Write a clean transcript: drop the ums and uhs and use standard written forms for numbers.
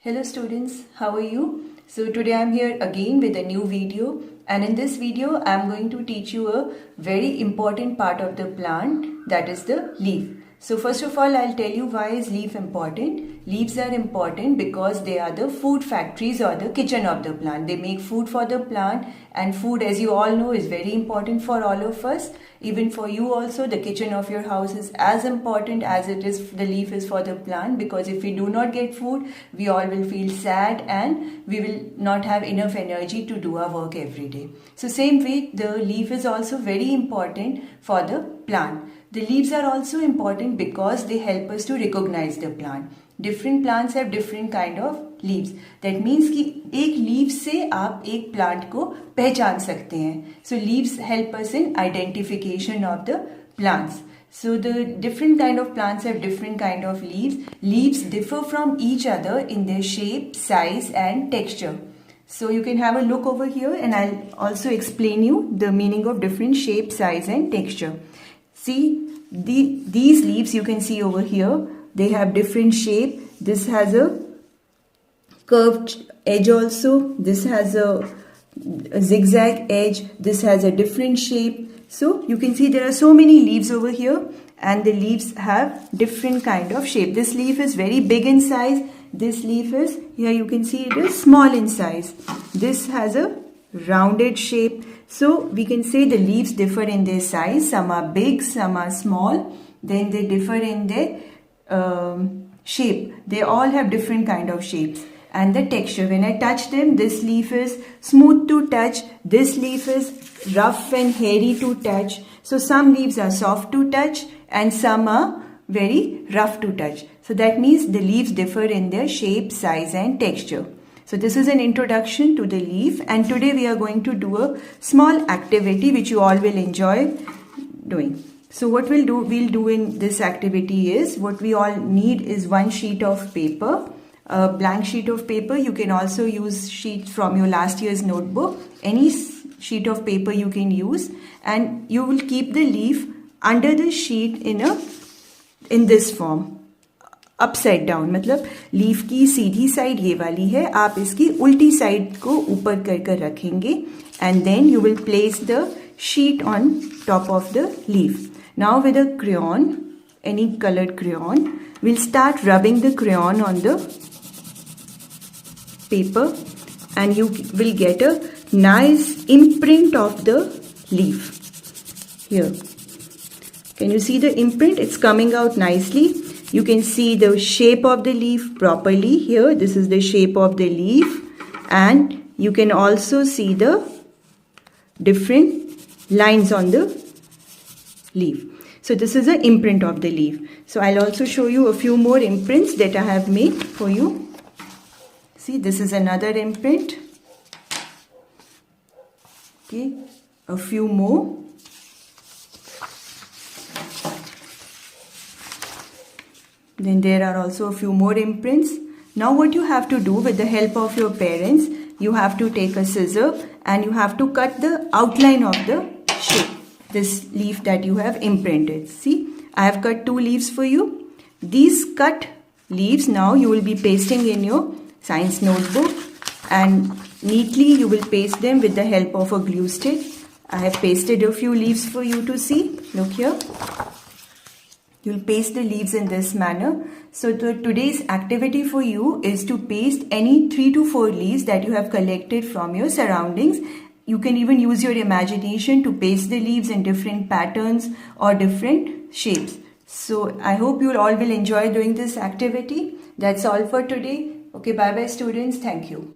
Hello students, how are you? So today I'm here again with a new video, and in this video I'm going to teach you a very important part of the plant, that is the leaf. So first of all, I'll tell you why is leaf important. Leaves are important because they are the food factories or the kitchen of the plant. They make food for the plant, and food, as you all know, is very important for all of us. Even for you also, the kitchen of your house is as important as it is the leaf is for the plant, because if we do not get food, we all will feel sad and we will not have enough energy to do our work every day. So same way, the leaf is also very important for the plant. The leaves are also important because they help us to recognize the plant. Different plants have different kind of leaves. That means कि एक leaf से आप एक plant को पहचान सकते हैं. So leaves help us in identification of the plants. So the different kind of plants have different kind of leaves. Leaves differ from each other in their shape, size and texture. So you can have a look over here, and I'll also explain you the meaning of different shape, size and texture. See, these leaves you can see over here, they have different shape. This has a curved edge also. This has a zigzag edge. This has a different shape. So you can see there are so many leaves over here, and the leaves have different kind of shape. This leaf is very big in size. This leaf is, here you can see it is small in size. This has a rounded shape. So we can say the leaves differ in their size. Some are big, some are small. Then they differ in their shape. They all have different kind of shapes. And the texture, when I touch them, this leaf is smooth to touch. This leaf is rough and hairy to touch. So some leaves are soft to touch and some are very rough to touch. So that means the leaves differ in their shape, size and texture. So this is an introduction to the leaf, and today we are going to do a small activity which you all will enjoy doing. So what we'll do in this activity is, what we all need is one sheet of paper, a blank sheet of paper. You can also use sheets from your last year's notebook. Any sheet of paper you can use, and you will keep the leaf under the sheet in this form. Upside down, मतलब leaf की सीधी side ये वाली है, आप इसकी उल्टी side को ऊपर कर कर रखेंगे, and then you will place the sheet on top of the leaf. Now with a crayon, any colored crayon, we'll start rubbing the crayon on the paper, and you will get a nice imprint of the leaf. Here, can you see the imprint? It's coming out nicely. You can see the shape of the leaf properly here. This is the shape of the leaf, and you can also see the different lines on the leaf. So this is an imprint of the leaf. So I'll also show you a few more imprints that I have made for you. See, this is another imprint. Okay, a few more. Then there are also a few more imprints. Now what you have to do, with the help of your parents, you have to take a scissor and you have to cut the outline of the shape, this leaf that you have imprinted. See, I have cut 2 leaves for you. These cut leaves now you will be pasting in your science notebook, and neatly you will paste them with the help of a glue stick. I have pasted a few leaves for you to see. Look here. You'll paste the leaves in this manner. So today's activity for you is to paste any 3 to 4 leaves that you have collected from your surroundings. You can even use your imagination to paste the leaves in different patterns or different shapes. So I hope you all will enjoy doing this activity. That's all for today. Okay, bye bye students. Thank you.